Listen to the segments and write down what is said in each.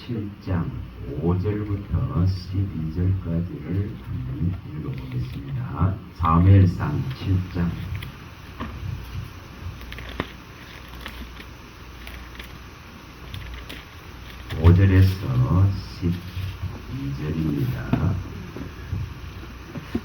7장 5절부터 12절까지를 한번 읽어보겠습니다. 사무엘상 7장 5절에서 12절입니다.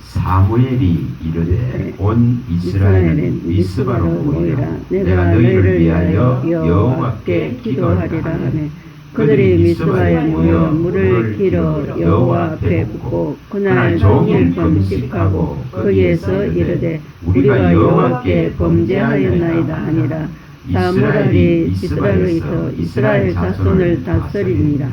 사무엘이 이르되 온 이스라엘은 미스바로 모이라. 내가 너희를 위하여 여호와께 기도하리라 하매 그들이 미스바에 모여 물을 길어 여호와 앞에 붓고 그날 종일 금식하고 거기에서 이르되 우리가 여호와께 범죄하였나이다 하니라. 사무엘이 미스바에서 이스라엘 자손을 다스리니라.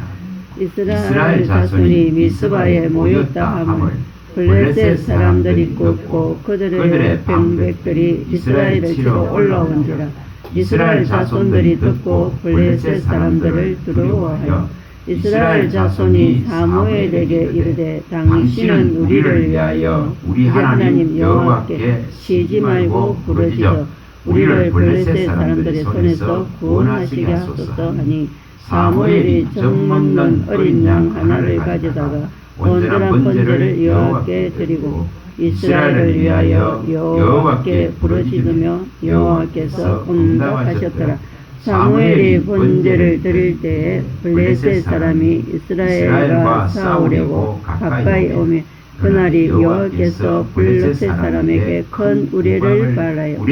이스라엘 자손이 미스바에 모였다 함을 블레셋 사람들이 듣고 그들의 방백들이 이스라엘을 치러 올라온지라. 이스라엘 자손들이 듣고 블레셋 사람들을 두려워하여 이스라엘 자손이 사무엘에게 이르되 당신은 우리를 위하여 우리 하나님 여호와께 쉬지 말고 부르짖어 우리를 블레셋 사람들의 손에서 구원하시게 하소서 하니 사무엘이 정먹는 어린 양 하나를 가져다가 온전한 번제를 여호와께 드리고 이스라엘을 위하여 여호와께 부르짖으며 여호와께서 응답하셨더라. 사무엘이 번제를 드릴 때에 블레셋 사람이 이스라엘과 싸우려고 가까이 오매 그날이 여호와께서 블레셋 사람에게 큰 우레를 발하여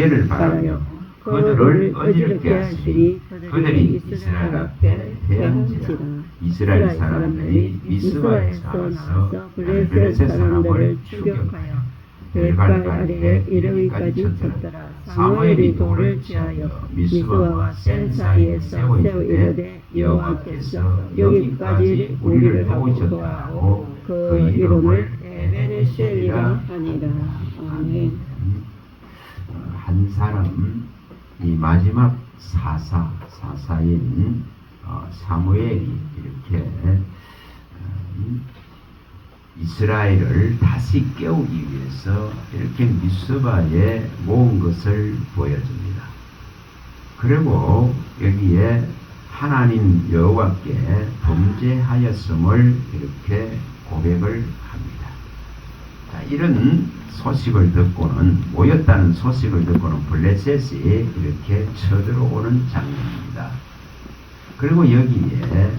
그들을 어지럽게 하시니 그들이 이스라엘 앞에 패한지라. 이스라엘 사람들이 미스바에서 나와서 블레셋 사람들을 추격하여 벨갈 아래에 이르기까지 쳤더라. 사무엘이 돌을 취하여 미스바와 센 사이에 세워 이르되 여호와께서 여기까지 우리를 도우셨다 하고 그 이름을 에베네셀이라 하니라. 아멘. 한 사람 이 마지막 사사인 사무엘이 이렇게 이스라엘을 다시 깨우기 위해서 이렇게 미스바에 모은 것을 보여줍니다. 그리고 여기에 하나님 여호와께 범죄하였음을 이렇게 고백을 합니다. 자, 이런 소식을 듣고는 모였다는 소식을 듣고는 블레셋이 이렇게 쳐들어오는 장면입니다. 그리고 여기에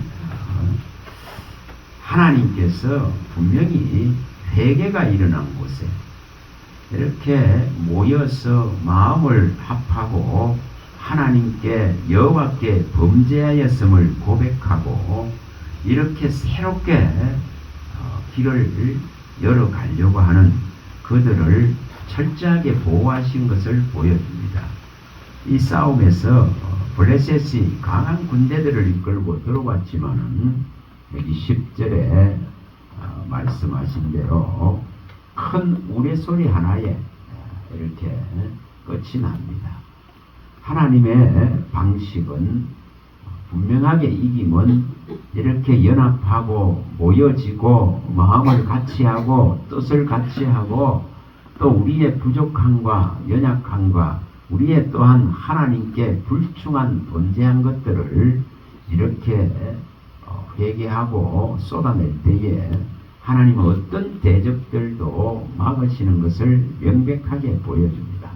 하나님께서 분명히 회개가 일어난 곳에 이렇게 모여서 마음을 합하고 하나님께 여호와께 범죄하였음을 고백하고 이렇게 새롭게 길을 열어가려고 하는 그들을 철저하게 보호하신 것을 보여줍니다. 이 싸움에서 블레셋이 강한 군대들을 이끌고 들어왔지만은 여기 10절에 말씀하신 대로 큰 우레소리 하나에 이렇게 끝이 납니다. 하나님의 방식은 분명하게 이김은 이렇게 연합하고 모여지고 마음을 같이하고 뜻을 같이하고 또 우리의 부족함과 연약함과 우리의 또한 하나님께 불충한 범죄한 것들을 이렇게 회개하고 쏟아낼 때에 하나님은 어떤 대적들도 막으시는 것을 명백하게 보여줍니다.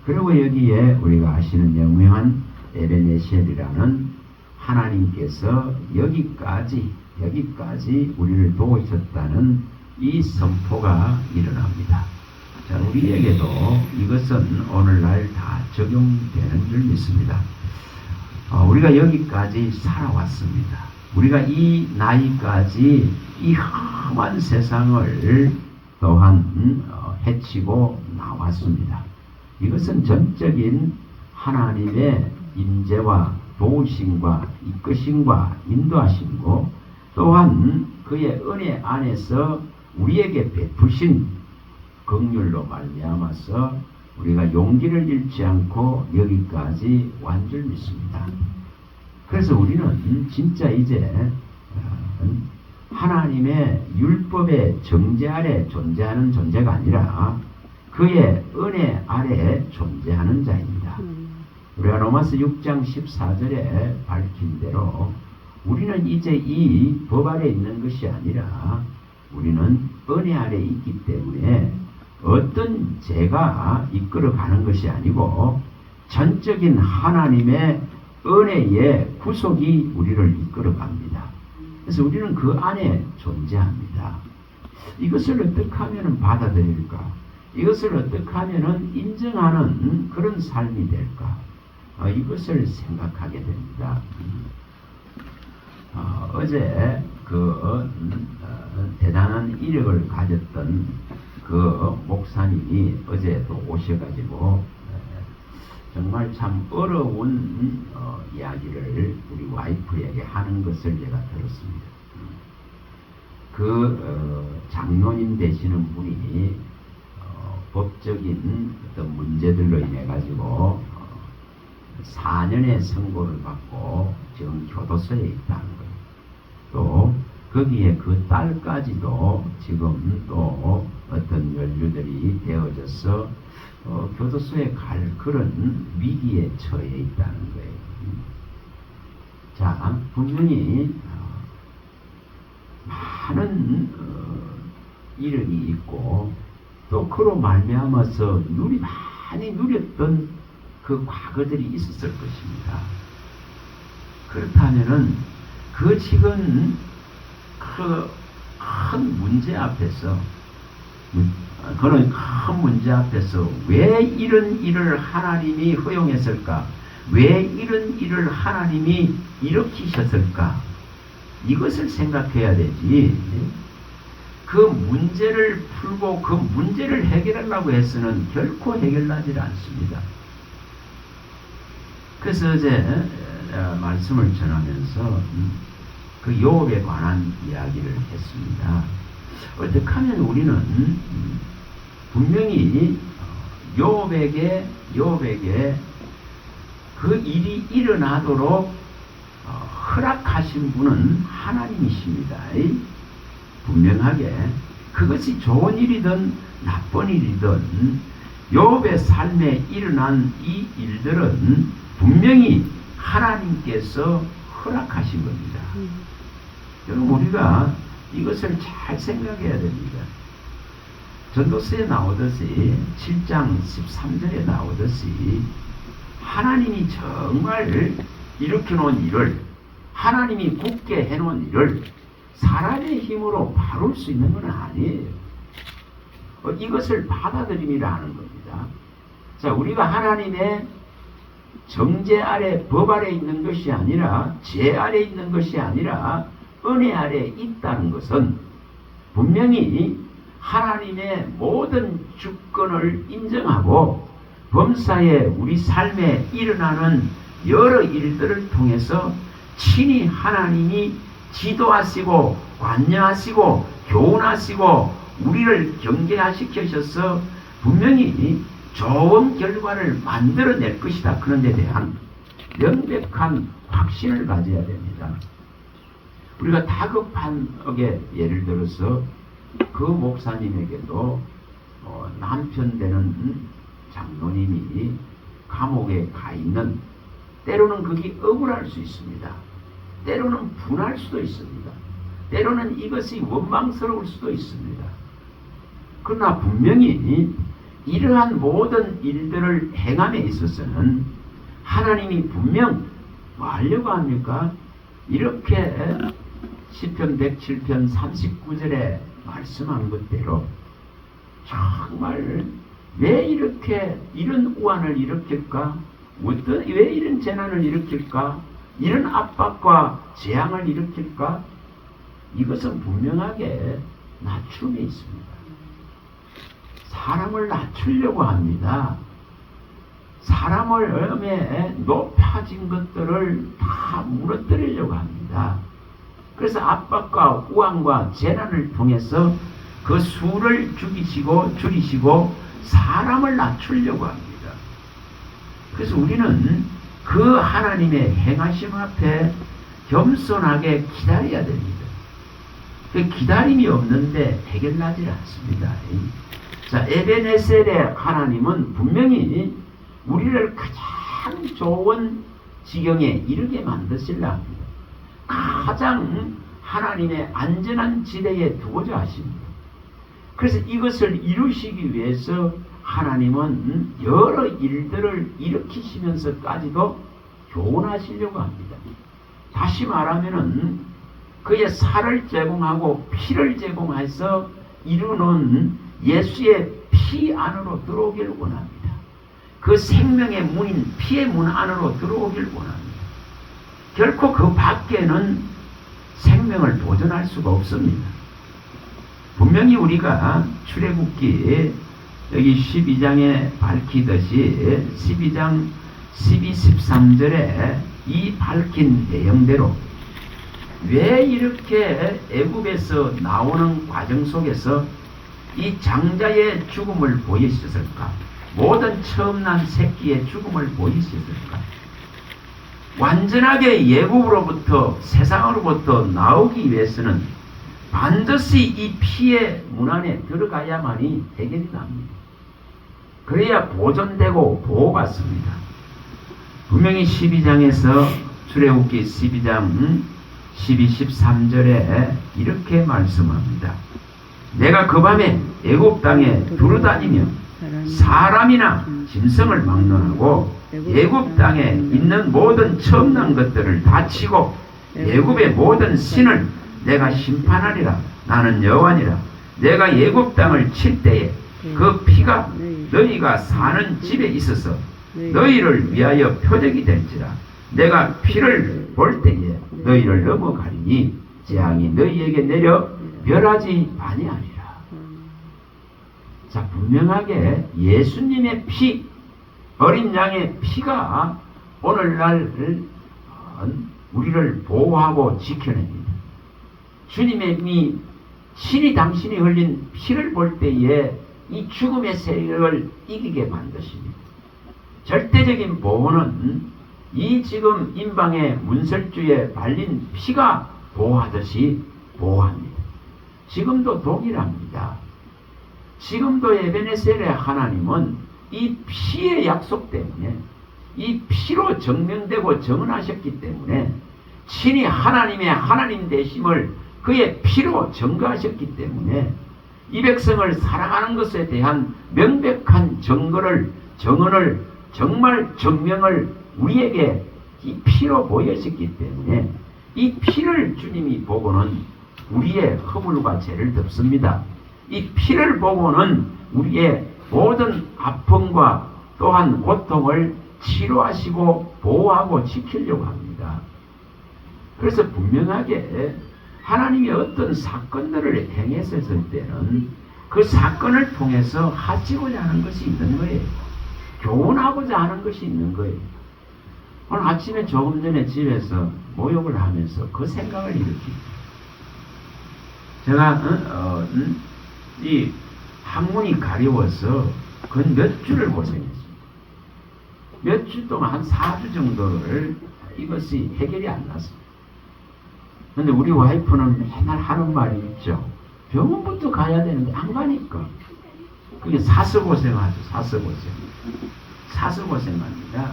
그리고 여기에 우리가 아시는 영명한 에베네셀이라는 하나님께서 여기까지 우리를 도우셨다는 이 선포가 일어납니다. 자, 우리에게도 이것은 오늘날 다 적용되는 줄 믿습니다. 우리가 여기까지 살아왔습니다. 우리가 이 나이까지 이 험한 세상을 또한 헤치고 나왔습니다. 이것은 전적인 하나님의 임재와 도우심과 이끄심과 인도하심고 또한 그의 은혜 안에서 우리에게 베푸신 긍휼로 말미암아서 우리가 용기를 잃지 않고 여기까지 완 줄 믿습니다. 그래서 우리는 진짜 이제 하나님의 율법의 정죄 아래 존재하는 존재가 아니라 그의 은혜 아래 존재하는 자입니다. 우리가 로마서 6장 14절에 밝힌 대로 우리는 이제 이 법 아래 있는 것이 아니라 우리는 은혜 아래 있기 때문에 어떤 죄가 이끌어가는 것이 아니고 전적인 하나님의 은혜의 구속이 우리를 이끌어갑니다. 그래서 우리는 그 안에 존재합니다. 이것을 어떻게 하면 받아들일까? 이것을 어떻게 하면 인정하는 그런 삶이 될까? 이것을 생각하게 됩니다. 어제 대단한 이력을 가졌던 그 목사님이 어제 또 오셔가지고 정말 참 어려운 이야기를 우리 와이프에게 하는 것을 제가 들었습니다. 장로님 되시는 분이 법적인 어떤 문제들로 인해 가지고 4년의 선고를 받고 지금 교도소에 있다는 거예요. 또 거기에 그 딸까지도 지금 또 어떤 연루들이 되어져서 교도소에 갈 그런 위기에 처해 있다는 거예요. 자, 분명히 많은 이력이 있고 또 그로 말미암아서 많이 누렸던 그 과거들이 있었을 것입니다. 그렇다면은 그 지금 그 큰 문제 앞에서 그런 큰 문제 앞에서 왜 이런 일을 하나님이 허용했을까? 왜 이런 일을 하나님이 일으키셨을까? 이것을 생각해야 되지. 그 문제를 풀고 그 문제를 해결하려고 해서는 결코 해결나지 않습니다. 그래서 어제 말씀을 전하면서 그 욥에 관한 이야기를 했습니다. 어떻게 하면 우리는 분명히 욥에게 그 일이 일어나도록 허락하신 분은 하나님이십니다. 분명하게 그것이 좋은 일이든 나쁜 일이든 욥의 삶에 일어난 이 일들은 분명히 하나님께서 허락하신 겁니다. 여러분 우리가 이것을 잘 생각해야 됩니다. 전도서에 나오듯이 7장 13절에 나오듯이 하나님이 정말 일으켜놓은 일을 하나님이 굳게 해놓은 일을 사람의 힘으로 바꿀 수 있는 건 아니에요. 이것을 받아들임이라 하는 겁니다. 자, 우리가 하나님의 정죄 아래 법 아래 있는 것이 아니라 죄 아래 있는 것이 아니라 은혜 아래 있다는 것은 분명히 하나님의 모든 주권을 인정하고 범사에 우리 삶에 일어나는 여러 일들을 통해서 친히 하나님이 지도하시고 관여하시고 교훈하시고 우리를 경계시키셔서 분명히 좋은 결과를 만들어낼 것이다. 그런 데 대한 명백한 확신을 가져야 됩니다. 우리가 다급한 예를 들어서 그 목사님에게도 남편 되는 장로님이 감옥에 가 있는, 때로는 그게 억울할 수 있습니다. 때로는 분할 수도 있습니다. 때로는 이것이 원망스러울 수도 있습니다. 그러나 분명히 이러한 모든 일들을 행함에 있어서는 하나님이 분명 뭐 하려고 합니까? 이렇게 시편 107편 39절에 말씀한 것대로 정말 왜 이렇게 이런 우환을 일으킬까? 왜 이런 재난을 일으킬까? 이런 압박과 재앙을 일으킬까? 이것은 분명하게 낮춤에 있습니다. 사람을 낮추려고 합니다. 사람을 높아진 것들을 다 무너뜨리려고 합니다. 그래서 압박과 우환과 재난을 통해서 그 수를 줄이시고 사람을 낮추려고 합니다. 그래서 우리는 그 하나님의 행하심 앞에 겸손하게 기다려야 됩니다. 그 기다림이 없는데 해결나지 않습니다. 자, 에베네셀의 하나님은 분명히 우리를 가장 좋은 지경에 이르게 만드시려 합니다. 가장 하나님의 안전한 지대에 두고자 하십니다. 그래서 이것을 이루시기 위해서 하나님은 여러 일들을 일으키시면서까지도 교훈하시려고 합니다. 다시 말하면은 그의 살을 제공하고 피를 제공해서 이루는 예수의 피 안으로 들어오길 원합니다. 그 생명의 문인 피의 문 안으로 들어오길 원합니다. 결코 그 밖에는 생명을 도전할 수가 없습니다. 분명히 우리가 출애굽기 여기 12장에 밝히듯이 12장 12, 13절에 이 밝힌 내용대로 왜 이렇게 애굽에서 나오는 과정 속에서 이 장자의 죽음을 보이셨을까? 모든 처음 난 새끼의 죽음을 보이셨을까? 완전하게 애굽으로부터 세상으로부터 나오기 위해서는 반드시 이 피의 문 안에 들어가야만이 해결이 납니다. 그래야 보존되고 보호받습니다. 분명히 12장에서 출애굽기 12장 12, 13절에 이렇게 말씀합니다. 내가 그 밤에 애굽 땅에 두루다니며 사람이나 짐승을 막론하고 애굽 땅에 있는 모든 처음 난 것들을 다 치고 애굽의 모든 신을 내가 심판하리라. 나는 여호와니라. 내가 애굽 땅을 칠 때에 그 피가 너희가 사는 집에 있어서 너희를 위하여 표적이 될지라. 내가 피를 볼 때에 너희를 넘어가리니 재앙이 너희에게 내려 멸하지 아니하리라. 자, 분명하게 예수님의 피, 어린 양의 피가 오늘날 우리를 보호하고 지켜냅니다. 주님의 신이 당신이 흘린 피를 볼 때에 이 죽음의 세력을 이기게 만드십니다. 절대적인 보호는 이 지금 임방의 문설주에 발린 피가 보호하듯이 보호합니다. 지금도 동일합니다. 지금도 에베네셀의 하나님은 이 피의 약속 때문에 이 피로 증명되고 정언하셨기 때문에 친히 하나님의 하나님 되심을 그의 피로 증거하셨기 때문에 이 백성을 사랑하는 것에 대한 명백한 증언을 정말 증명을 우리에게 이 피로 보여주셨기 때문에 이 피를 주님이 보고는 우리의 허물과 죄를 덮습니다. 이 피를 보고는 우리의 모든 아픔과 또한 고통을 치료하시고 보호하고 지키려고 합니다. 그래서 분명하게 하나님이 어떤 사건들을 행했을 때는 그 사건을 통해서 하시고자 하는 것이 있는 거예요. 교훈하고자 하는 것이 있는 거예요. 오늘 아침에 조금 전에 집에서 모욕을 하면서 그 생각을 일으킵니다. 제가 이 학문이 가려워서 그 몇 주를 고생했습니다. 몇 주 동안 한 4주 정도를 이것이 해결이 안 났습니다. 근데 우리 와이프는 맨날 하는 말이 있죠. 병원부터 가야 되는데 안 가니까. 그게 사서고생하죠. 사서고생합니다.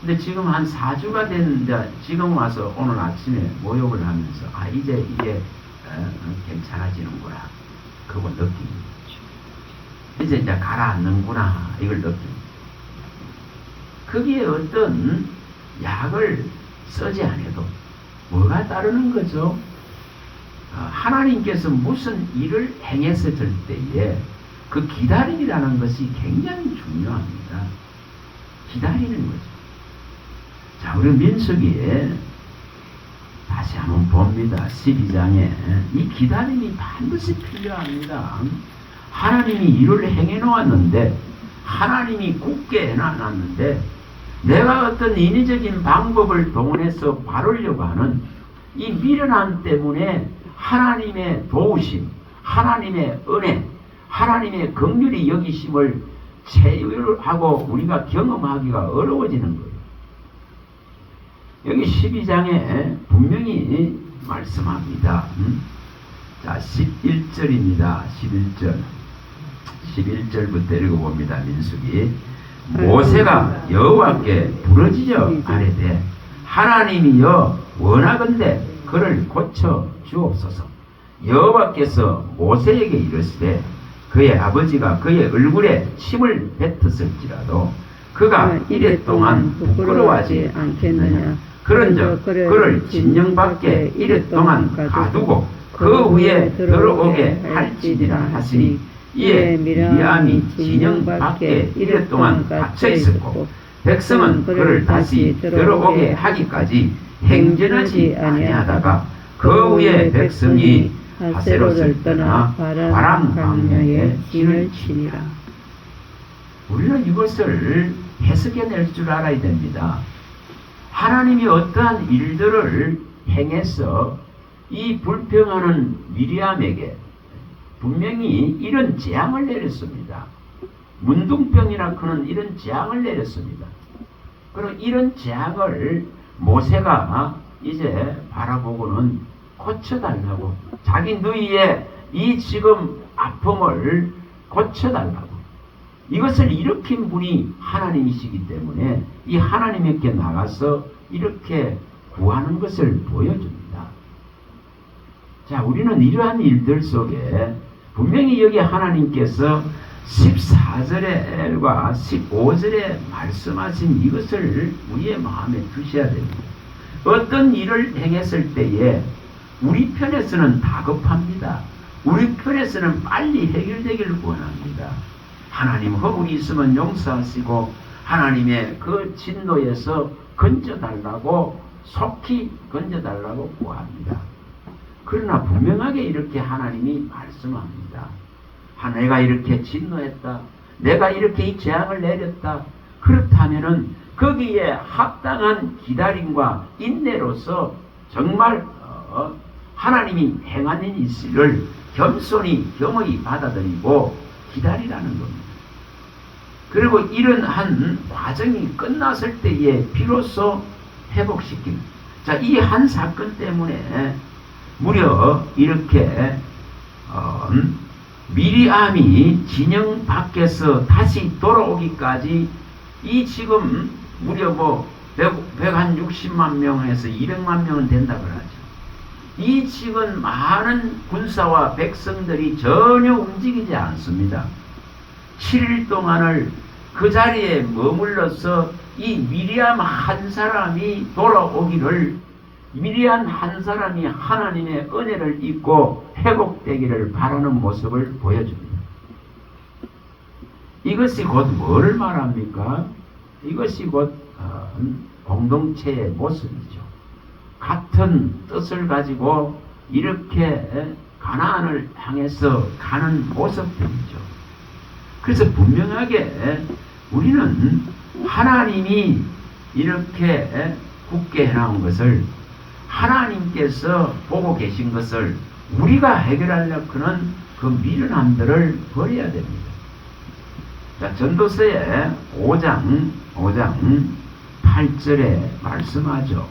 근데 지금 한 4주가 됐는데 지금 와서 오늘 아침에 모욕을 하면서 이제 이게 괜찮아지는구나. 그거 느낍니다. 이제 가라앉는구나. 이걸 느낍니다. 거기에 어떤 약을 쓰지 않아도 뭐가 따르는 거죠? 하나님께서 무슨 일을 행했을 때에 그 기다림이라는 것이 굉장히 중요합니다. 기다리는 거죠. 자, 우리 민수기에 다시 한번 봅니다. 12장에 이 기다림이 반드시 필요합니다. 하나님이 일을 행해 놓았는데 하나님이 굳게 해놨는데 내가 어떤 인위적인 방법을 동원해서 바르려고 하는 이 미련함 때문에 하나님의 도우심, 하나님의 은혜, 하나님의 긍휼히 여기심을 체휼하고 우리가 경험하기가 어려워지는 거예요. 여기 12장에 분명히 말씀합니다. 자, 11절입니다. 11절부터 읽어봅니다. 민수기. 모세가 여호와께 부르짖어 아뢰되 하나님이여 원하건대 그를 고쳐 주옵소서. 여호와께서 모세에게 이르시되 그의 아버지가 그의 얼굴에 침을 뱉었을지라도 그가 이래 동안 부끄러워하지 않겠느냐. 그런즉 그를 진영 밖에 이래 동안 가두고 그 후에 들어오게 할지니라 하시니 이에 미리암이 진영 밖에 이래 동안 갇혀 있었고 백성은 그를 다시 들어오게 하기까지 행전하지 아니하다가 그 후에 백성이 하세롯을 떠나 바람 광야에 진을 치니라. 우리는 이것을 해석해낼 줄 알아야 됩니다. 하나님이 어떠한 일들을 행해서 이 불평하는 미리암에게 분명히 이런 재앙을 내렸습니다. 문둥병이라 그는 이런 재앙을 내렸습니다. 그리고 이런 재앙을 모세가 이제 바라보고는 고쳐달라고, 자기 누이의 이 지금 아픔을 고쳐달라고, 이것을 일으킨 분이 하나님이시기 때문에 이 하나님께 나가서 이렇게 구하는 것을 보여줍니다. 자, 우리는 이러한 일들 속에 분명히 여기 하나님께서 14절과 15절에 말씀하신 이것을 우리의 마음에 두셔야 됩니다. 어떤 일을 행했을 때에 우리 편에서는 다급합니다. 우리 편에서는 빨리 해결되기를 원합니다. 하나님 허물이 있으면 용서하시고 하나님의 그 진노에서 건져달라고, 속히 건져달라고 구합니다. 그러나 분명하게 이렇게 하나님이 말씀합니다. 내가 이렇게 진노했다, 내가 이렇게 이 재앙을 내렸다. 그렇다면은 거기에 합당한 기다림과 인내로서 정말 하나님이 행하는 일을 겸손히 겸허히 받아들이고 기다리라는 겁니다. 그리고 이런 한 과정이 끝났을 때에 비로소 회복시킵니다. 자, 이 한 사건 때문에 무려 이렇게 미리암이 진영 밖에서 다시 돌아오기까지 이 지금 무려 160만 명에서 200만 명은 된다고 하죠. 이 지금 많은 군사와 백성들이 전혀 움직이지 않습니다. 7일 동안을 그 자리에 머물러서 이 미리암 한 사람이 돌아오기를, 미리암 한 사람이 하나님의 은혜를 입고 회복되기를 바라는 모습을 보여줍니다. 이것이 곧 뭐를 말합니까? 이것이 곧 공동체의 모습이죠. 같은 뜻을 가지고 이렇게 가나안을 향해서 가는 모습들이죠. 그래서 분명하게 우리는 하나님이 이렇게 굳게 해나온 것을, 하나님께서 보고 계신 것을 우리가 해결하려고는 그 미련함들을 버려야 됩니다. 자, 전도서의 5장 8절에 말씀하죠.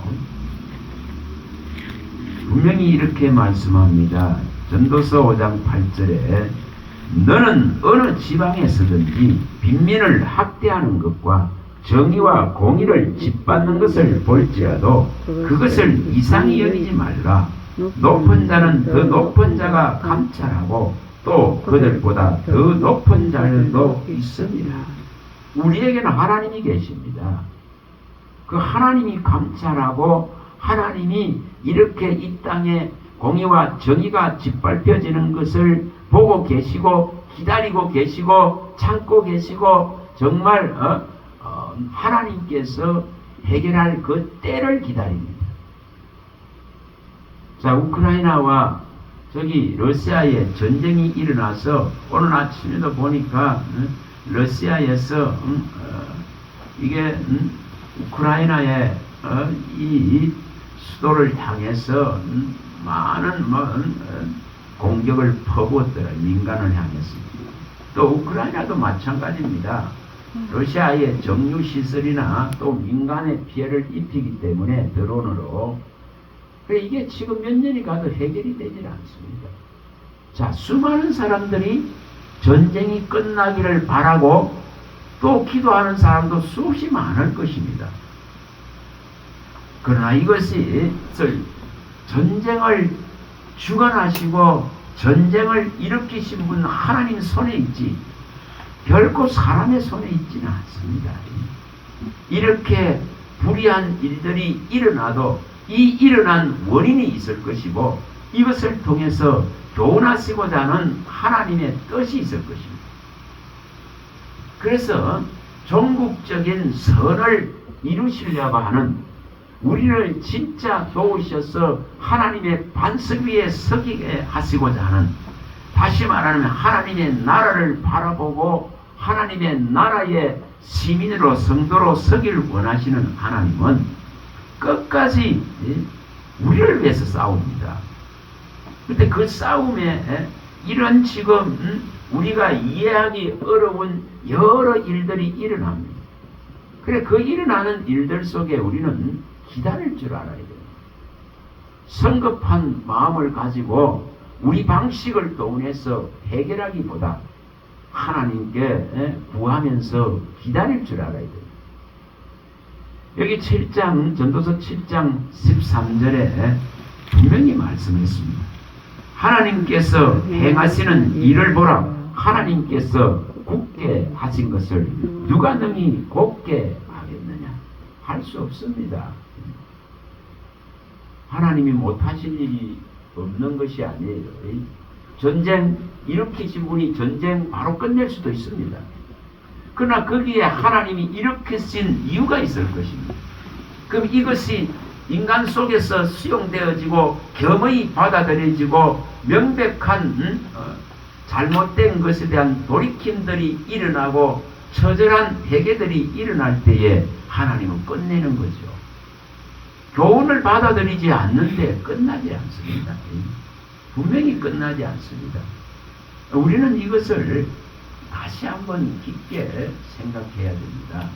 분명히 이렇게 말씀합니다. 전도서 5장 8절에 너는 어느 지방에서든지 빈민을 학대하는 것과 정의와 공의를 짓밟는 것을 볼지라도 그것을 이상히 여기지 말라. 높은 자는 더 높은 자가 감찰하고 또 그들보다 더 높은 자들도 있습니다. 우리에게는 하나님이 계십니다. 그 하나님이 감찰하고 하나님이 이렇게 이 땅에 공의와 정의가 짓밟혀지는 것을 보고 계시고 기다리고 계시고 참고 계시고 정말 하나님께서 해결할 그 때를 기다립니다. 자, 우크라이나와 저기 러시아에 전쟁이 일어나서 오늘 아침에도 보니까 러시아에서 이게 우크라이나의 이 수도를 향해서 많은 공격을 퍼부었더라. 민간을 향해서. 또 우크라이나도 마찬가지입니다. 러시아의 정유시설이나 또 민간의 피해를 입히기 때문에 드론으로. 이게 지금 몇 년이 가도 해결이 되질 않습니다. 자, 수많은 사람들이 전쟁이 끝나기를 바라고 또 기도하는 사람도 수없이 많을 것입니다. 그러나 이것이 전쟁을 주관하시고 전쟁을 일으키신 분 하나님 손에 있지 결코 사람의 손에 있지는 않습니다. 이렇게 불의한 일들이 일어나도 이 일어난 원인이 있을 것이고 이것을 통해서 교훈하시고자 하는 하나님의 뜻이 있을 것입니다. 그래서 종국적인 선을 이루시려고 하는 우리를 진짜 도우셔서 하나님의 반석 위에 서기게 하시고자 하는 다시 말하면 하나님의 나라를 바라보고 하나님의 나라의 시민으로 성도로 서기를 원하시는 하나님은 끝까지 우리를 위해서 싸웁니다. 그런데 그 싸움에 이런 지금 우리가 이해하기 어려운 여러 일들이 일어납니다. 그래 그 일어나는 일들 속에 우리는 기다릴 줄 알아야 돼요. 성급한 마음을 가지고 우리 방식을 동원해서 해결하기보다 하나님께 구하면서 기다릴 줄 알아야 돼요. 여기 7장 전도서 7장 13절에 분명히 말씀했습니다. 하나님께서 행하시는 일을 보라. 하나님께서 굳게 하신 것을 누가 능히 곱게 하겠느냐. 할 수 없습니다. 하나님이 못하실 일이 없는 것이 아니에요. 전쟁 일으키신 분이 전쟁 바로 끝낼 수도 있습니다. 그러나 거기에 하나님이 일으키신 이유가 있을 것입니다. 그럼 이것이 인간 속에서 수용되어지고 겸허히 받아들여지고 명백한 잘못된 것에 대한 돌이킴들이 일어나고 처절한 회개들이 일어날 때에 하나님은 끝내는 거죠. 교훈을 받아들이지 않는데 끝나지 않습니다. 분명히 끝나지 않습니다. 우리는 이것을 다시 한번 깊게 생각해야 됩니다.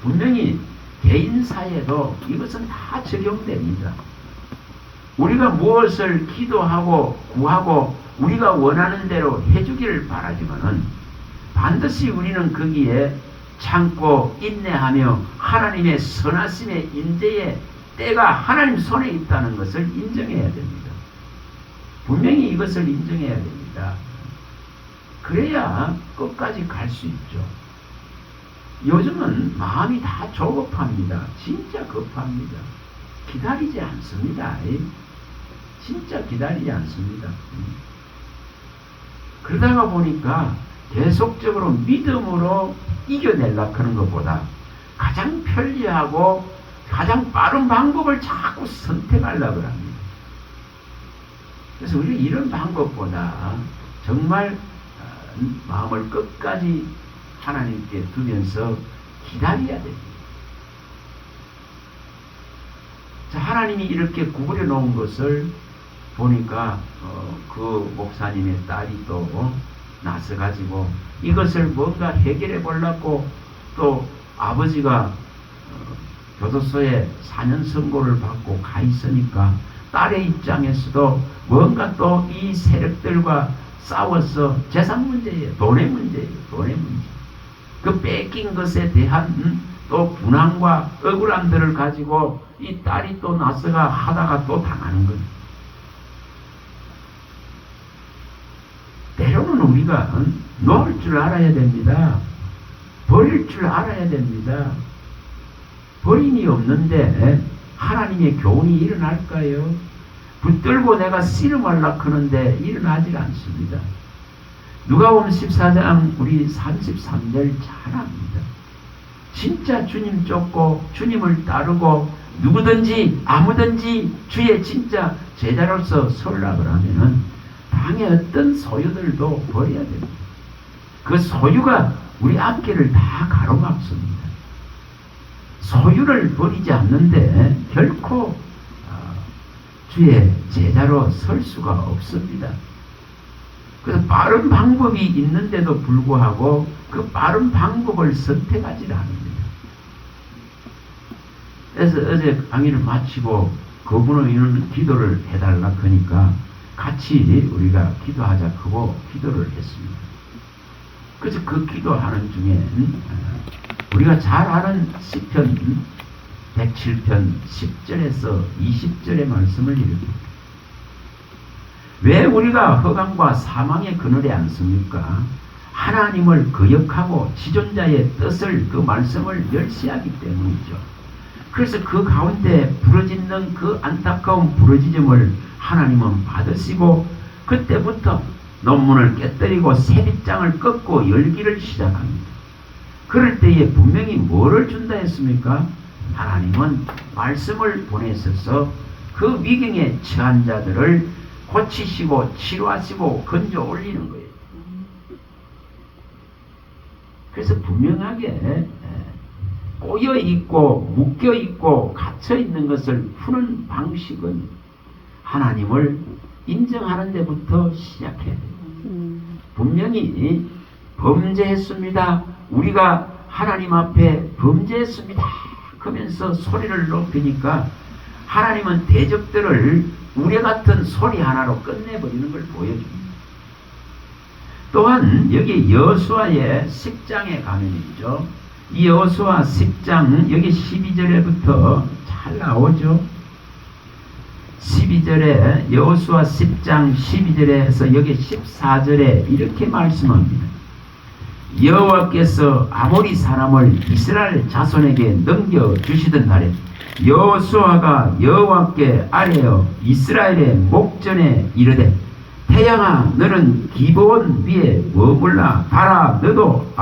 분명히 개인사에도 이것은 다 적용됩니다. 우리가 무엇을 기도하고 구하고 우리가 원하는 대로 해주기를 바라지만은 반드시 우리는 거기에 참고 인내하며 하나님의 선하심의 인재의 때가 하나님 손에 있다는 것을 인정해야 됩니다. 분명히 이것을 인정해야 됩니다. 그래야 끝까지 갈 수 있죠. 요즘은 마음이 다 조급합니다. 진짜 급합니다. 기다리지 않습니다. 진짜 기다리지 않습니다. 그러다가 보니까 계속적으로 믿음으로 이겨내려고 하는 것보다 가장 편리하고 가장 빠른 방법을 자꾸 선택하려고 합니다. 그래서 우리는 이런 방법보다 정말 마음을 끝까지 하나님께 두면서 기다려야 됩니다. 자, 하나님이 이렇게 구부려 놓은 것을 보니까 그 목사님의 딸이 또 나서가지고 이것을 뭔가 해결해 보려고 또 아버지가 교도소에 4년 선고를 받고 가 있으니까 딸의 입장에서도 뭔가 또 이 세력들과 싸워서 재산 문제예요. 돈의 문제예요. 돈의 문제. 그 뺏긴 것에 대한 또 분함과 억울함들을 가지고 이 딸이 또 나서가 하다가 또 당하는 거예요. 때로는 우리가 놓을 줄 알아야 됩니다. 버릴 줄 알아야 됩니다. 버림이 없는데 하나님의 교훈이 일어날까요? 붙들고 내가 씨름하려고 하는데 일어나질 않습니다. 누가복음 14장 우리 33절 잘 압니다. 진짜 주님 쫓고 주님을 따르고 누구든지 아무든지 주의 진짜 제자로서 서려고 하면은 당의 어떤 소유들도 버려야 됩니다. 그 소유가 우리 앞길을 다 가로막습니다. 소유를 버리지 않는데 결코 주의 제자로 설 수가 없습니다. 그래서 빠른 방법이 있는데도 불구하고 그 빠른 방법을 선택하지 않습니다. 그래서 어제 강의를 마치고 그분은 이런 기도를 해달라 하니까 같이 우리가 기도하자 하고 기도를 했습니다. 그래서 그 기도하는 중에 우리가 잘 아는 시편 107편 10절에서 20절의 말씀을 읽습니다. 왜 우리가 허감과 사망의 그늘에 앉습니까? 하나님을 거역하고 지존자의 뜻을, 그 말씀을 멸시하기 때문이죠. 그래서 그 가운데 부러지는 그 안타까운 부러지짐을 하나님은 받으시고 그때부터 논문을 깨뜨리고 세빗장을 꺾고 열기를 시작합니다. 그럴 때에 분명히 뭐를 준다 했습니까? 하나님은 말씀을 보내셔서 그 위경에 처한 자들을 고치시고 치료하시고 건져 올리는 거예요. 그래서 분명하게 꼬여있고 묶여있고 갇혀있는 것을 푸는 방식은 하나님을 인정하는 데부터 시작해야 돼요. 분명히 범죄했습니다. 우리가 하나님 앞에 범죄했습니다. 그러면서 소리를 높이니까 하나님은 대적들을 우리 같은 소리 하나로 끝내버리는 걸 보여줍니다. 또한 여기 여호수아의 10장에 가면이죠. 이 여호수아 10장 여기 12절에부터 잘 나오죠. 12절에 여호수아 10장 12절에서 여기 14절에 이렇게 말씀합니다. 여호와께서 아모리 사람을 이스라엘 자손에게 넘겨주시던 날에 여호수아가 여호와께 아뢰어 이스라엘의 목전에 이르되 태양아 너는 기브온 위에 머물라. 달아 너도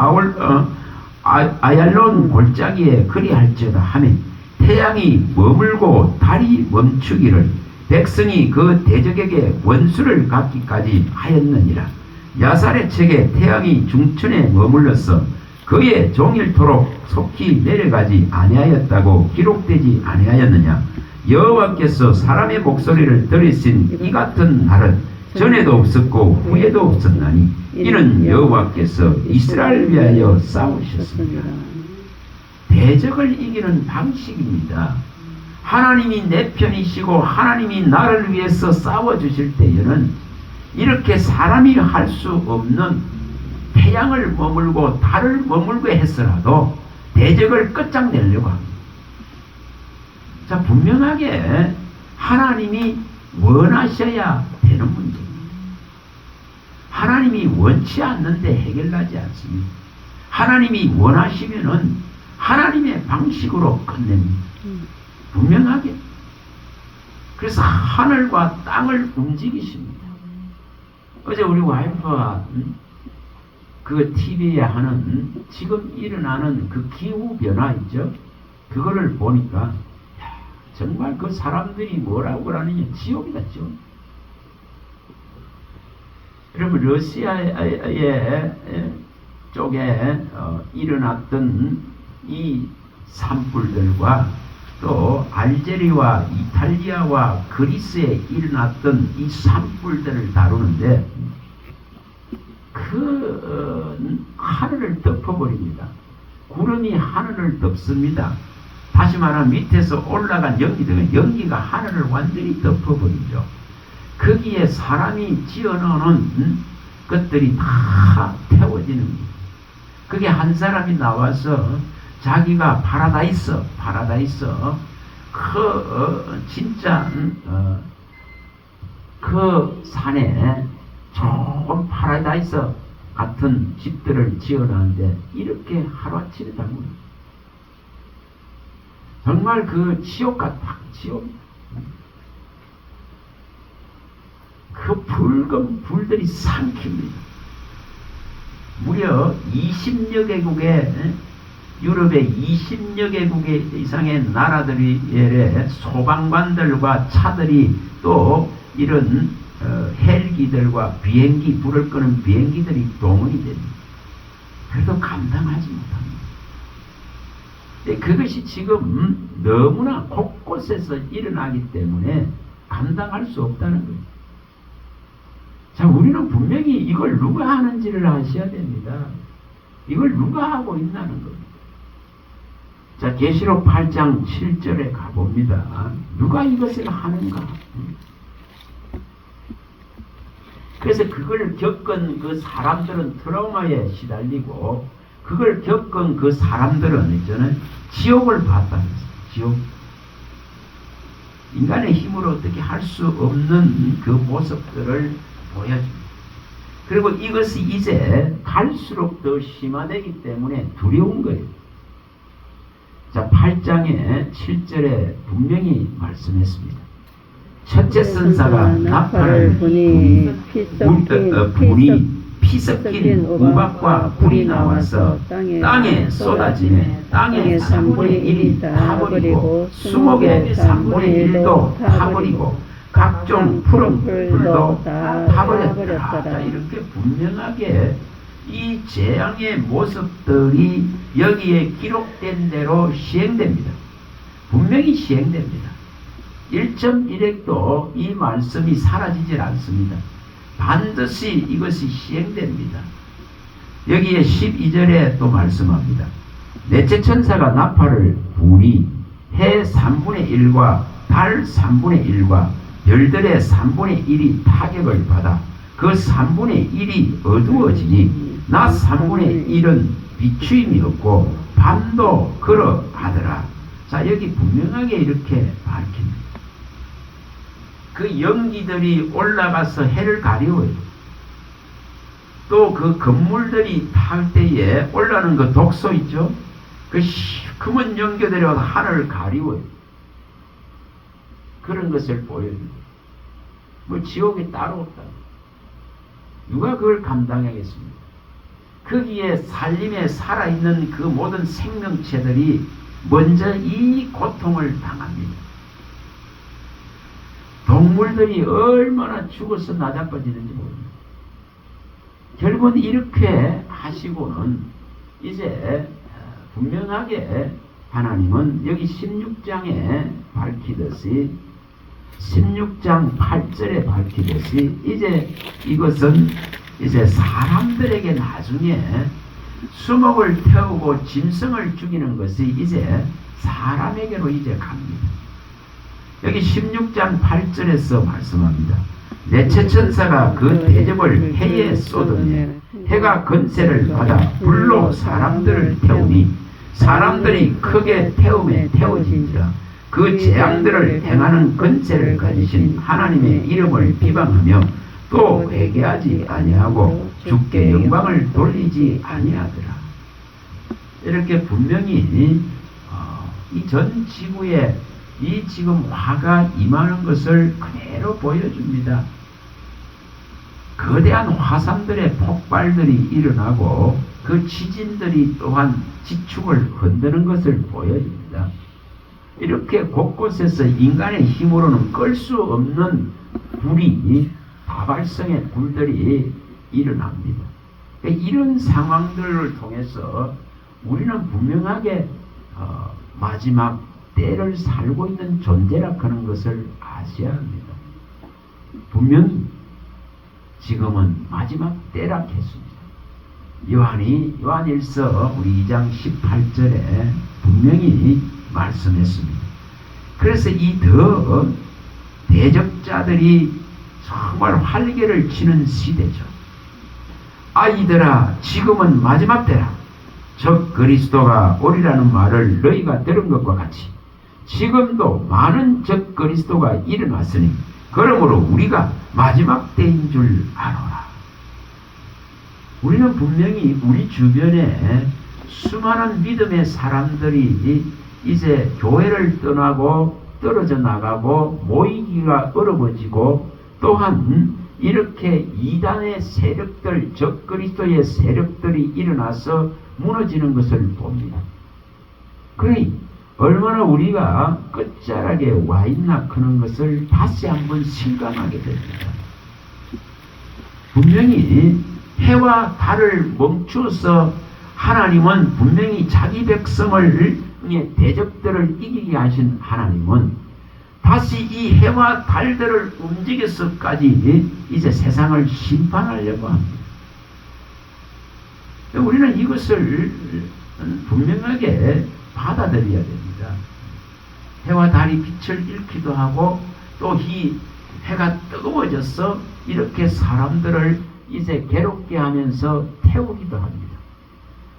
아얄론 골짜기에 그리할지어다 하며 태양이 머물고 달이 멈추기를 백성이 그 대적에게 원수를 갚기까지 하였느니라. 야살의 책에 태양이 중천에 머물러서 그의 종일토록 속히 내려가지 아니하였다고 기록되지 아니하였느냐. 여호와께서 사람의 목소리를 들으신 이 같은 날은 전에도 없었고 후에도 없었나니 이는 여호와께서 이스라엘을 위하여 싸우셨습니다. 대적을 이기는 방식입니다. 하나님이 내 편이시고 하나님이 나를 위해서 싸워주실 때에는 이렇게 사람이 할 수 없는 태양을 머물고 달을 머물고 했으라도 대적을 끝장내려고 합니다. 자, 분명하게 하나님이 원하셔야 되는 문제입니다. 하나님이 원치 않는데 해결나지 않습니다. 하나님이 원하시면은 하나님의 방식으로 끝냅니다. 분명하게. 그래서 하늘과 땅을 움직이십니다. 어제 우리 와이프가 그 TV에 하는 지금 일어나는 그 기후변화 있죠? 그거를 보니까 정말 그 사람들이 뭐라고 그러느냐, 지옥이다, 지옥. 여러분, 러시아의 쪽에 일어났던 이 산불들과 또 알제리와 이탈리아와 그리스에 일어났던 이 산불들을 다루는데 그 하늘을 덮어버립니다. 구름이 하늘을 덮습니다. 다시 말하면 밑에서 올라간 연기가 하늘을 완전히 덮어버리죠. 거기에 사람이 지어놓은 것들이 다 태워지는 거예요. 그게 한 사람이 나와서 자기가 파라다이스 진짜 그 산에 좋은 파라다이스 같은 집들을 지어놨는데 이렇게 하루아침에 담그는 정말 그 지옥 같다. 지옥. 그 붉은 불들이 삼킵니다. 무려 20여 개국의 유럽의 20여 개국 이상의 나라들의 소방관들과 차들이 또 이런 헬기들과 비행기, 불을 끄는 비행기들이 동원이 됩니다. 그래도 감당하지 못합니다. 그것이 지금 너무나 곳곳에서 일어나기 때문에 감당할 수 없다는 거예요. 자, 우리는 분명히 이걸 누가 하는지를 아셔야 됩니다. 이걸 누가 하고 있다는 겁니다. 자, 계시록 8장 7절에 가봅니다. 누가 이것을 하는가? 그래서 그걸 겪은 그 사람들은 트라우마에 시달리고 그걸 겪은 그 사람들은 있잖아요. 지옥을 봤다면서. 지옥. 인간의 힘으로 어떻게 할 수 없는 그 모습들을 보여줍니다. 그리고 이것이 이제 갈수록 더 심화되기 때문에 두려운 거예요. 자, 8장의 7절에 분명히 말씀했습니다. 첫째 선사가 나팔을 부니 피 섞인 우박과 불이 나와서 땅에 쏟아지매 땅의 3분의 1이 타버리고 수목의 3분의 1도 타버리고 각종 푸른 풀도 타버렸더라. 자, 이렇게 분명하게 이 재앙의 모습들이 여기에 기록된 대로 시행됩니다. 분명히 시행됩니다. 1.1핵도 이 말씀이 사라지질 않습니다. 반드시 이것이 시행됩니다. 여기에 12절에 또 말씀합니다. 넷째 천사가 나팔을 부니 해 3분의 1과 달 3분의 1과 별들의 3분의 1이 타격을 받아 그 3분의 1이 어두워지니 낮 3분의 1은 비추임이 없고 밤도 그러하더라. 자, 여기 분명하게 이렇게 밝힙니다. 그 연기들이 올라가서 해를 가리워요. 또 그 건물들이 탈 때에 올라오는 그 독소 있죠? 그 시커먼 연기들이 와서 하늘을 가리워요. 그런 것을 보여줍니다. 뭐 지옥이 따로 없다. 누가 그걸 감당하겠습니까? 거기에 살림에 살아있는 그 모든 생명체들이 먼저 이 고통을 당합니다. 동물들이 얼마나 죽어서 나자빠지는지 모릅니다. 결국은 이렇게 하시고는 이제 분명하게 하나님은 여기 16장에 밝히듯이 16장 8절에 밝히듯이 이제 이것은 이제 사람들에게 나중에 수목을 태우고 짐승을 죽이는 것이 이제 사람에게로 이제 갑니다. 여기 16장 8절에서 말씀합니다. 넷째 천사가 그 대접을 해에 쏟으며 해가 건세를 받아 불로 사람들을 태우니 사람들이 크게 태움에 태워진지라. 그 재앙들을 행하는 건세를 가지신 하나님의 이름을 비방하며 또 회개하지 아니하고 주께 영광을 돌리지 아니하더라. 이렇게 분명히 이 전 지구에 이 지금 화가 임하는 것을 그대로 보여줍니다. 거대한 화산들의 폭발들이 일어나고 그 지진들이 또한 지축을 흔드는 것을 보여줍니다. 이렇게 곳곳에서 인간의 힘으로는 끌 수 없는 불이 다발성의 불들이 일어납니다. 이런 상황들을 통해서 우리는 분명하게 마지막 때를 살고 있는 존재라 하는 것을 아셔야 합니다. 분명히 지금은 마지막 때라 했습니다. 요한일서 우리 2장 18절에 분명히 말씀했습니다. 그래서 이 더 대적자들이 정말 활개를 치는 시대죠. 아이들아, 지금은 마지막 때라. 적 그리스도가 오리라는 말을 너희가 들은 것과 같이 지금도 많은 적 그리스도가 일어났으니 그러므로 우리가 마지막 때인 줄 알아라. 우리는 분명히 우리 주변에 수많은 믿음의 사람들이 이제 교회를 떠나고 떨어져 나가고 모이기가 어려워지고 또한 이렇게 이단의 세력들, 적 그리스도의 세력들이 일어나서 무너지는 것을 봅니다. 그러니 얼마나 우리가 끝자락에 와 있나 하는 것을 다시 한번 실감하게 됩니다. 분명히 해와 달을 멈추어서 하나님은 분명히 자기 백성을 대적들을 이기게 하신 하나님은 다시 이 해와 달들을 움직여서까지 이제 세상을 심판하려고 합니다. 우리는 이것을 분명하게 받아들여야 됩니다. 해와 달이 빛을 잃기도 하고 또 이 해가 뜨거워져서 이렇게 사람들을 이제 괴롭게 하면서 태우기도 합니다.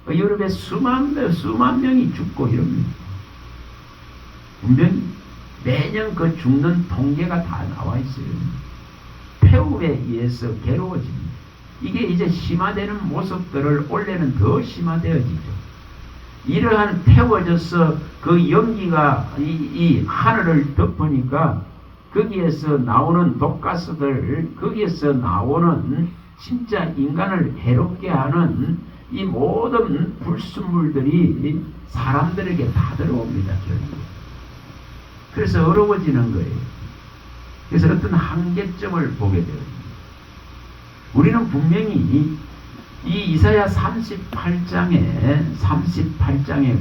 여름에 수만 명이 죽고 이럽니다. 분명히 매년 그 죽는 통계가 다 나와 있어요. 태움에 의해서 괴로워집니다. 이게 이제 심화되는 모습들을 올해는 더 심화되어지죠. 이러한 태워져서 그 연기가 이 하늘을 덮으니까 거기에서 나오는 독가스들, 거기에서 나오는 진짜 인간을 해롭게 하는 이 모든 불순물들이 사람들에게 다 들어옵니다. 결국. 그래서 어려워지는 거예요. 그래서 어떤 한계점을 보게 되어요. 우리는 분명히 이 이사야 38장에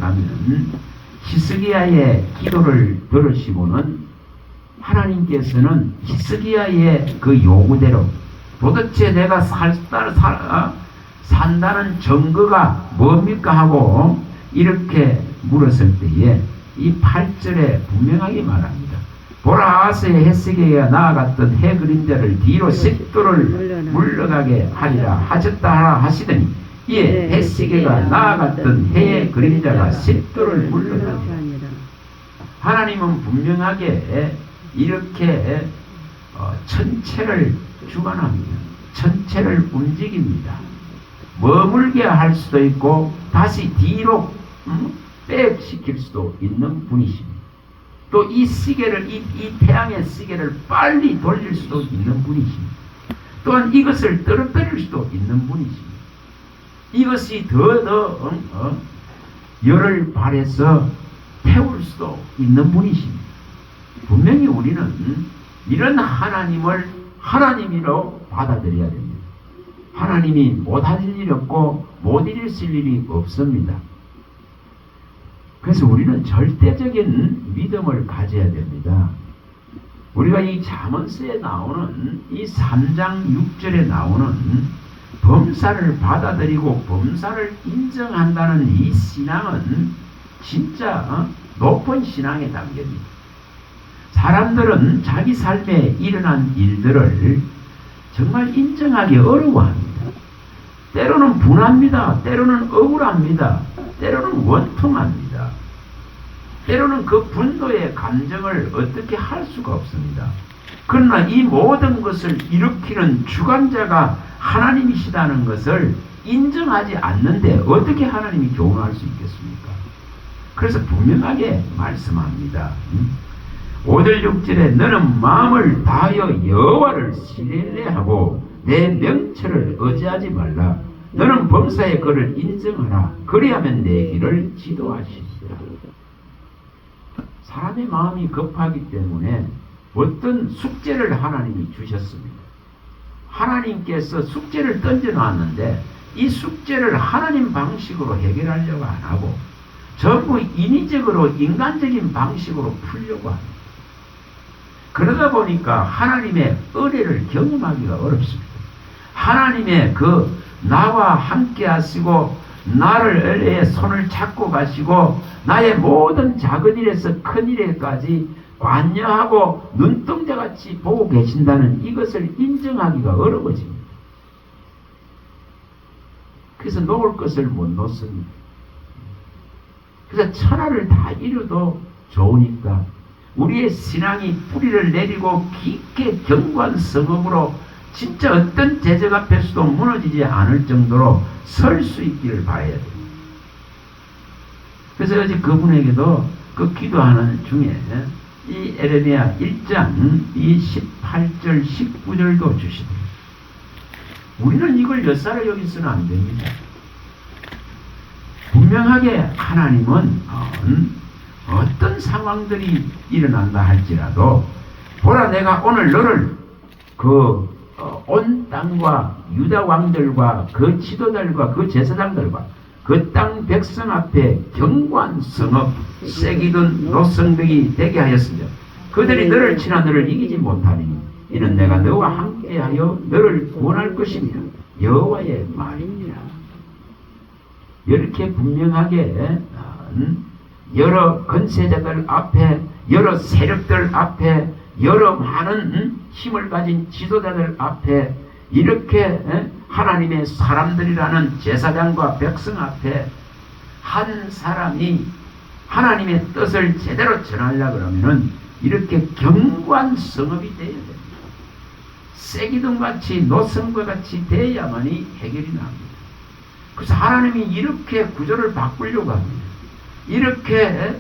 가면 히스기야의 기도를 들으시고는 하나님께서는 히스기야의 그 요구대로 도대체 내가 산다는 증거가 뭡니까 하고 이렇게 물었을 때에 이 8절에 분명하게 말합니다. 보라, 아스의 햇새가 나아갔던 해 그림자를 뒤로 십도를 물러가게 하리라 하셨다 하시더니 이에 햇새가 나아갔던 해의 그림자가 십도를 물러가리라. 하나님은 분명하게 이렇게 천체를 주관합니다. 천체를 움직입니다. 머물게 할 수도 있고 다시 뒤로 백시킬 수도 있는 분이십니다. 또 이 시계를 이 태양의 시계를 빨리 돌릴 수도 있는 분이십니다. 또한 이것을 떨어뜨릴 수도 있는 분이십니다. 이것이 더 열을 발해서 태울 수도 있는 분이십니다. 분명히 우리는 이런 하나님을 하나님으로 받아들여야 됩니다. 하나님이 못하실 일이 없고 못 이루실 일이 없습니다. 그래서 우리는 절대적인 믿음을 가져야 됩니다. 우리가 이 잠언서에 나오는 이 3장 6절에 나오는 범사를 받아들이고 범사를 인정한다는 이 신앙은 진짜 높은 신앙의 단계입니다. 사람들은 자기 삶에 일어난 일들을 정말 인정하기 어려워합니다. 때로는 분합니다. 때로는 억울합니다. 때로는 원통합니다. 때로는 그 분노의 감정을 어떻게 할 수가 없습니다. 그러나 이 모든 것을 일으키는 주관자가 하나님이시다는 것을 인정하지 않는데 어떻게 하나님이 교훈할 수 있겠습니까? 그래서 분명하게 말씀합니다. 5절 6절에 너는 마음을 다하여 여호와를 신뢰하고 내 명철을 의지하지 말라. 너는 범사의 그를 인정하라. 그리하면 내 길을 지도하시리라. 사람의 마음이 급하기 때문에 어떤 숙제를 하나님이 주셨습니다. 하나님께서 숙제를 던져놨는데 이 숙제를 하나님 방식으로 해결하려고 안 하고 전부 인위적으로 인간적인 방식으로 풀려고 합니다. 그러다 보니까 하나님의 은혜를 경험하기가 어렵습니다. 하나님의 그 나와 함께 하시고 나를 손을 잡고 가시고 나의 모든 작은 일에서 큰 일에까지 관여하고 눈동자같이 보고 계신다는 이것을 인정하기가 어려워집니다. 그래서 놓을 것을 못 놓습니다. 그래서 천하를 다 이뤄도 좋으니까 우리의 신앙이 뿌리를 내리고 깊게 견고한 성읍으로 진짜 어떤 제적 앞에서도 무너지지 않을 정도로 설 수 있기를 바라야 됩니다. 그래서 어제 그분에게도 그 기도하는 중에 이 에레미야 1장 이 18절 19절도 주시더라고요. 우리는 이걸 엿사로 여기서는 안 됩니다. 분명하게 하나님은 어떤 상황들이 일어난다 할지라도 보라 내가 오늘 너를 온 땅과 유다 왕들과 그 지도자들과 그 제사장들과 그 땅 백성 앞에 견고한 성읍 세기든 노성벽이 되게 하였으며 그들이 너를 치나 너를 이기지 못하리니 이는 내가 너와 함께하여 너를 구원할 것이며 여호와의 말이니라. 이렇게 분명하게 여러 건세자들 앞에 여러 세력들 앞에 여러 많은 힘을 가진 지도자들 앞에 이렇게 하나님의 사람들이라는 제사장과 백성 앞에 한 사람이 하나님의 뜻을 제대로 전하려고 그러면은 이렇게 견고한 성읍이 되어야 됩니다. 쇠기둥같이 노성과 같이 돼야만이 해결이 납니다. 그래서 하나님이 이렇게 구조를 바꾸려고 합니다. 이렇게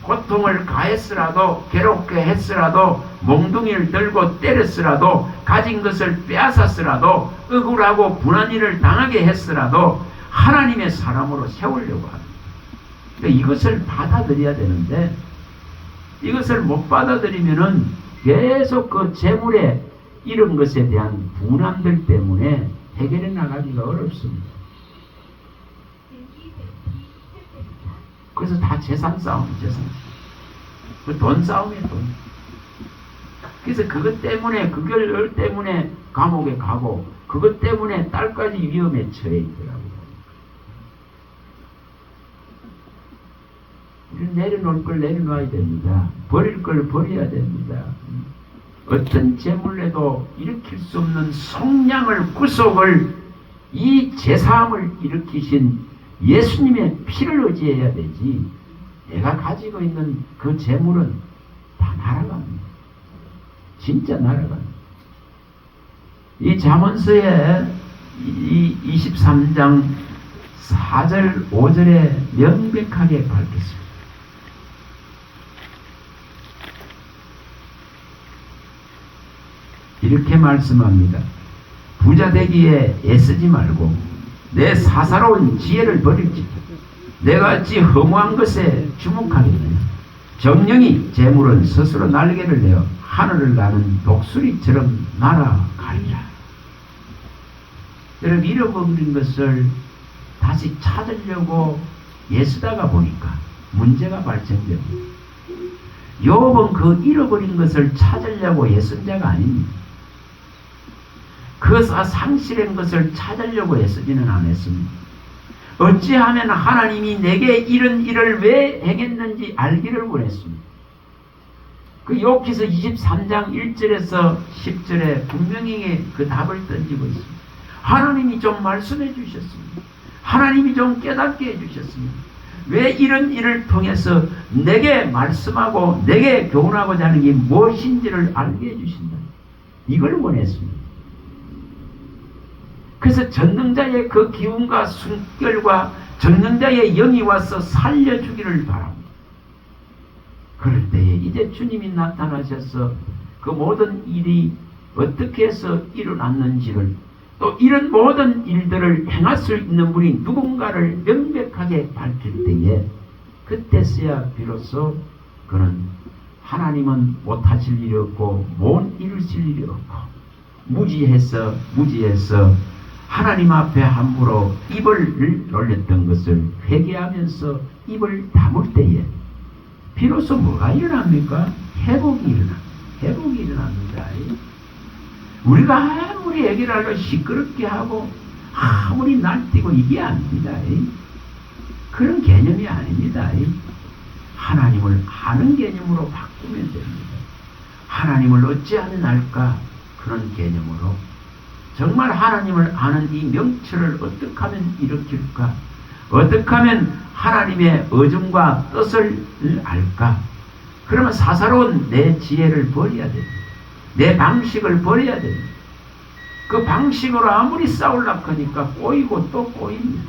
고통을 가했으라도, 괴롭게 했으라도, 몽둥이를 들고 때렸으라도, 가진 것을 빼앗았으라도, 억울하고 분한 일을 당하게 했으라도 하나님의 사람으로 세우려고 합니다. 그러니까 이것을 받아들여야 되는데, 이것을 못 받아들이면은 계속 그 재물에 이런 것에 대한 분함들 때문에 해결해 나가기가 어렵습니다. 그래서 다 재산 싸움, 재산. 그 돈 싸움이에요, 돈. 그래서 그것 때문에, 그걸 때문에 감옥에 가고, 그것 때문에 딸까지 위험에 처해 있더라고요. 우리는 내려놓을 걸 내려놔야 됩니다. 버릴 걸 버려야 됩니다. 어떤 재물에도 일으킬 수 없는 속량을, 구속을, 이 제사함을 일으키신 예수님의 피를 의지해야 되지, 내가 가지고 있는 그 재물은 다 날아갑니다. 진짜 날아갑니다. 이 잠언서에 이 23장 4절 5절에 명백하게 밝혔습니다. 이렇게 말씀합니다. 부자 되기에 애쓰지 말고 내 사사로운 지혜를 버릴지 내가 어찌 허무한 것에 주목하겠느냐. 정령이 재물은 스스로 날개를 내어 하늘을 나는 독수리처럼 날아가리라. 여러분, 잃어버린 것을 다시 찾으려고 애쓰다가 보니까 문제가 발생됩니다. 욥은 그 잃어버린 것을 찾으려고 애쓴 자가 아닙니다. 그 상실한 것을 찾으려고 애쓰지는 않았습니다. 어찌하면 하나님이 내게 이런 일을 왜 행했는지 알기를 원했습니다. 그 욥기서 23장 1절에서 10절에 분명히 그 답을 던지고 있습니다. 하나님이 좀 말씀해 주셨습니다. 하나님이 좀 깨닫게 해 주셨습니다. 왜 이런 일을 통해서 내게 말씀하고 내게 교훈하고자 하는 게 무엇인지를 알게 해 주신다. 이걸 원했습니다. 그래서 전능자의 그 기운과 숨결과 전능자의 영이 와서 살려주기를 바랍니다. 그럴 때에 이제 주님이 나타나셔서 그 모든 일이 어떻게 해서 일어났는지를, 또 이런 모든 일들을 행할 수 있는 분이 누군가를 명백하게 밝힐 때에 그때서야 비로소 그는 하나님은 못하실 일이 없고 못 이루실 일이 없고 무지해서 하나님 앞에 함부로 입을 놀렸던 것을 회개하면서 입을 다물 때에 비로소 뭐가 일어납니까? 회복이 일어납니다. 우리가 아무리 얘기를 하려 시끄럽게 하고 아무리 날뛰고 이게 아닙니다. 그런 개념이 아닙니다. 하나님을 아는 개념으로 바꾸면 됩니다. 하나님을 어찌하면 알까? 그런 개념으로 정말 하나님을 아는 이 명철을 어떻게 하면 일으킬까? 어떻게 하면 하나님의 의중과 뜻을 알까? 그러면 사사로운 내 지혜를 버려야 됩니다. 내 방식을 버려야 됩니다. 그 방식으로 아무리 싸우려고 하니까 꼬이고 또 꼬입니다.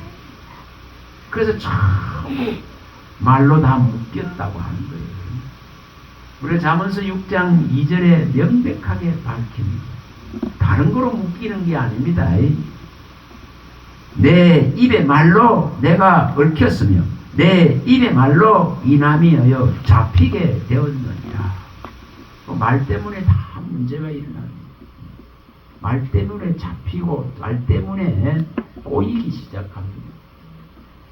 그래서 전부 말로 다 묶였다고 하는 거예요. 우리 잠언서 6장 2절에 명백하게 밝힙니다. 다른 거로 묶이는 게 아닙니다. 내 입의 말로 내가 얽혔으며 내 입의 말로 이남이여 잡히게 되었느니라. 말 때문에 다 문제가 일어납니다. 말 때문에 잡히고 말 때문에 꼬이기 시작합니다.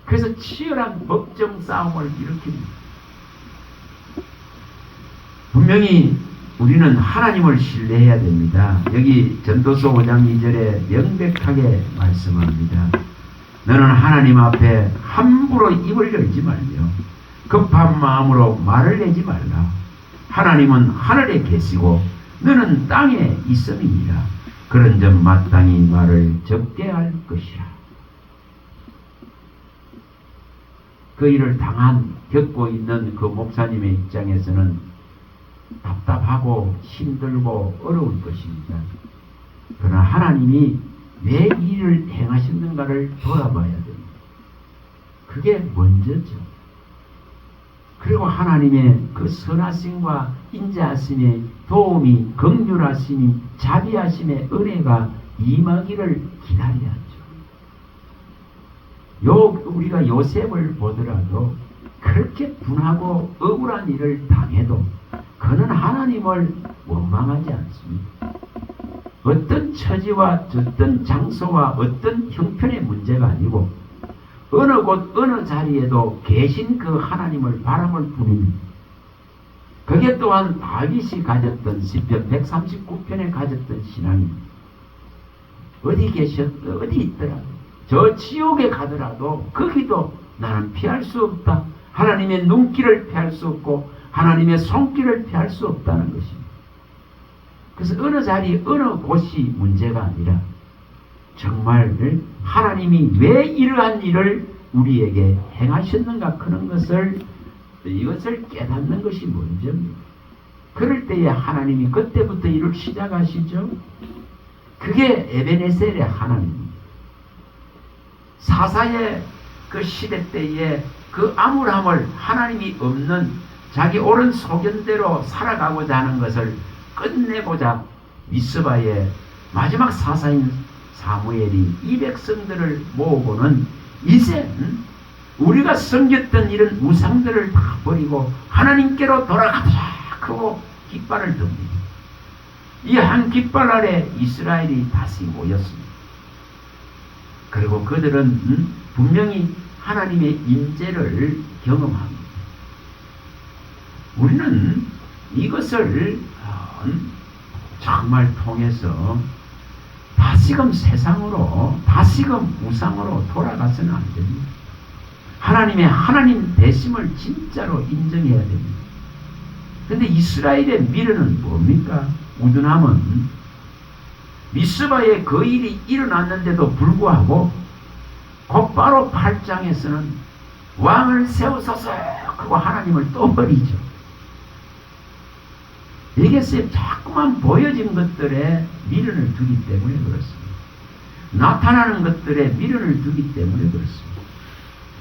그래서 치열한 법정 싸움을 일으킵니다. 분명히 우리는 하나님을 신뢰해야 됩니다. 여기 전도서 5장 2절에 명백하게 말씀합니다. 너는 하나님 앞에 함부로 입을 열지 말며 급한 마음으로 말을 내지 말라. 하나님은 하늘에 계시고 너는 땅에 있음이니라. 그런 점 마땅히 말을 적게 할 것이라. 그 일을 겪고 있는 그 목사님의 입장에서는 답답하고 힘들고 어려울 것입니다. 그러나 하나님이 왜 이 일을 행하셨는가를 돌아봐야 됩니다. 그게 먼저죠. 그리고 하나님의 그 선하심과 인자하심의 도움이, 긍휼하심이, 자비하심의 은혜가 임하기를 기다려야죠. 우리가 요셉을 보더라도 그렇게 분하고 억울한 일을 당해도 그는 하나님을 원망하지 않습니다. 어떤 처지와 어떤 장소와 어떤 형편의 문제가 아니고 어느 곳 어느 자리에도 계신 그 하나님을 바람을 뿐입니다. 그게 또한 다윗이 가졌던 시편 139편에 가졌던 신앙입니다. 어디 계셨든 어디 있더라도 저 지옥에 가더라도 거기도 나는 피할 수 없다. 하나님의 눈길을 피할 수 없고 하나님의 손길을 피할 수 없다는 것입니다. 그래서 어느 자리 어느 곳이 문제가 아니라 정말 하나님이 왜 이러한 일을 우리에게 행하셨는가 그런 것을 이것을 깨닫는 것이 먼저입니다. 그럴 때에 하나님이 그때부터 일을 시작하시죠. 그게 에베네셀의 하나님입니다. 사사의 그 시대 때에 그 암울함을 하나님이 없는 자기 옳은 소견대로 살아가고자 하는 것을 끝내고자 미스바의 마지막 사사인 사무엘이 이 백성들을 모으고는 이제 우리가 섬겼던 이런 우상들을 다 버리고 하나님께로 돌아가자 하고 깃발을 듭니다. 이 한 깃발 아래 이스라엘이 다시 모였습니다. 그리고 그들은 분명히 하나님의 임재를 경험합니다. 우리는 이것을 정말 통해서 다시금 세상으로 다시금 우상으로 돌아가서는 안 됩니다. 하나님의 하나님 되심을 진짜로 인정해야 됩니다. 그런데 이스라엘의 미래는 뭡니까? 우둔함은 미스바에 그 일이 일어났는데도 불구하고 곧바로 8장에서는 왕을 세우소서 하고 하나님을 또 버리죠. 이것이 자꾸만 보여진 것들에 미련을 두기 때문에 그렇습니다. 나타나는 것들에 미련을 두기 때문에 그렇습니다.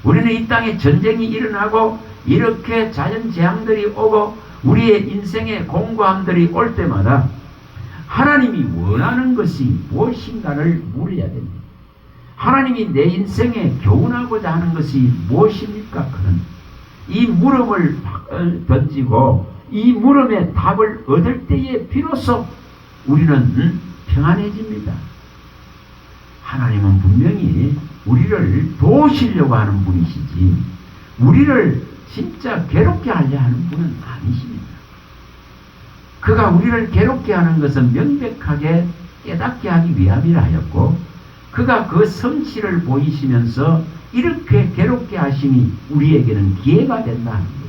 우리는 이 땅에 전쟁이 일어나고 이렇게 자연재앙들이 오고 우리의 인생의 공고함들이 올 때마다 하나님이 원하는 것이 무엇인가를 물어야 됩니다. 하나님이 내 인생에 교훈하고자 하는 것이 무엇입니까? 그는 이 물음을 던지고 이 물음의 답을 얻을 때에 비로소 우리는 평안해집니다. 하나님은 분명히 우리를 도우시려고 하는 분이시지 우리를 진짜 괴롭게 하려 하는 분은 아니십니다. 그가 우리를 괴롭게 하는 것은 명백하게 깨닫게 하기 위함이라 하였고 그가 그 성취를 보이시면서 이렇게 괴롭게 하심이 우리에게는 기회가 된다는 거예요.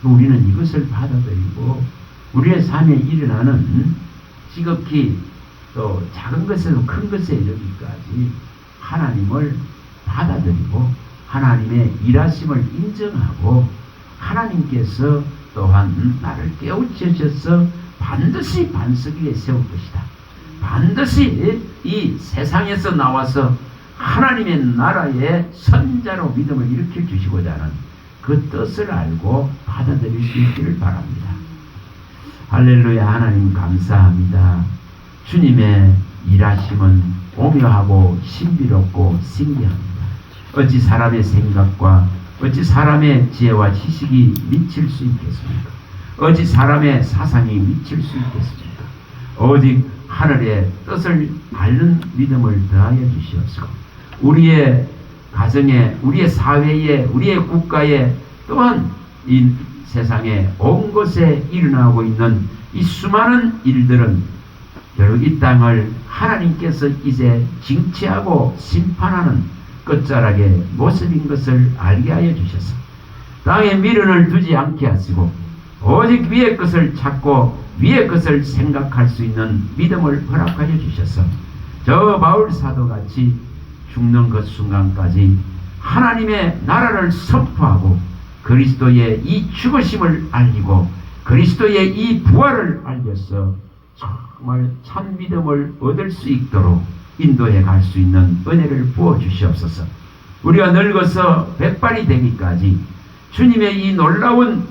우리는 이것을 받아들이고 우리의 삶에 일어나는 지극히 또 작은 것에서 큰 것에 이르기까지 하나님을 받아들이고 하나님의 일하심을 인정하고 하나님께서 또한 나를 깨우치셔서 반드시 반석 위에 세울 것이다. 반드시 이 세상에서 나와서 하나님의 나라의 선자로 믿음을 일으켜 주시고자 하는 그 뜻을 알고 받아들일 수 있기를 바랍니다. 할렐루야. 하나님 감사합니다. 주님의 일하심은 오묘하고 신비롭고 신기합니다. 어찌 사람의 생각과 어찌 사람의 지혜와 지식이 미칠 수 있겠습니까? 어찌 사람의 사상이 미칠 수 있겠습니까? 오직 하늘의 뜻을 앓는 믿음을 더하여 주시옵소서. 우리의 가정에, 우리의 사회에, 우리의 국가에 또한 이 세상에 온 곳에 일어나고 있는 이 수많은 일들은 결국 이 땅을 하나님께서 이제 징치하고 심판하는 끝자락의 모습인 것을 알게 하여 주셔서 땅에 미련을 두지 않게 하시고 오직 위의 것을 찾고 위의 것을 생각할 수 있는 믿음을 허락하여 주셔서 저 바울 사도같이 죽는 그 순간까지 하나님의 나라를 선포하고 그리스도의 이 죽으심을 알리고 그리스도의 이 부활을 알려서 정말 참 믿음을 얻을 수 있도록 인도해 갈 수 있는 은혜를 부어 주시옵소서. 우리가 늙어서 백발이 되기까지 주님의 이 놀라운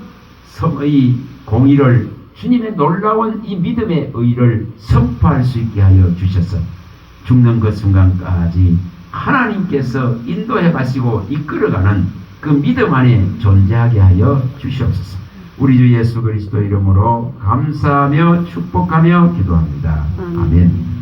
이 공의를, 주님의 놀라운 이 믿음의 의를 선포할 수 있게 하여 주셔서 죽는 그 순간까지 하나님께서 인도해 가시고 이끌어가는 그 믿음 안에 존재하게 하여 주시옵소서. 우리 주 예수 그리스도 이름으로 감사하며 축복하며 기도합니다. 아멘.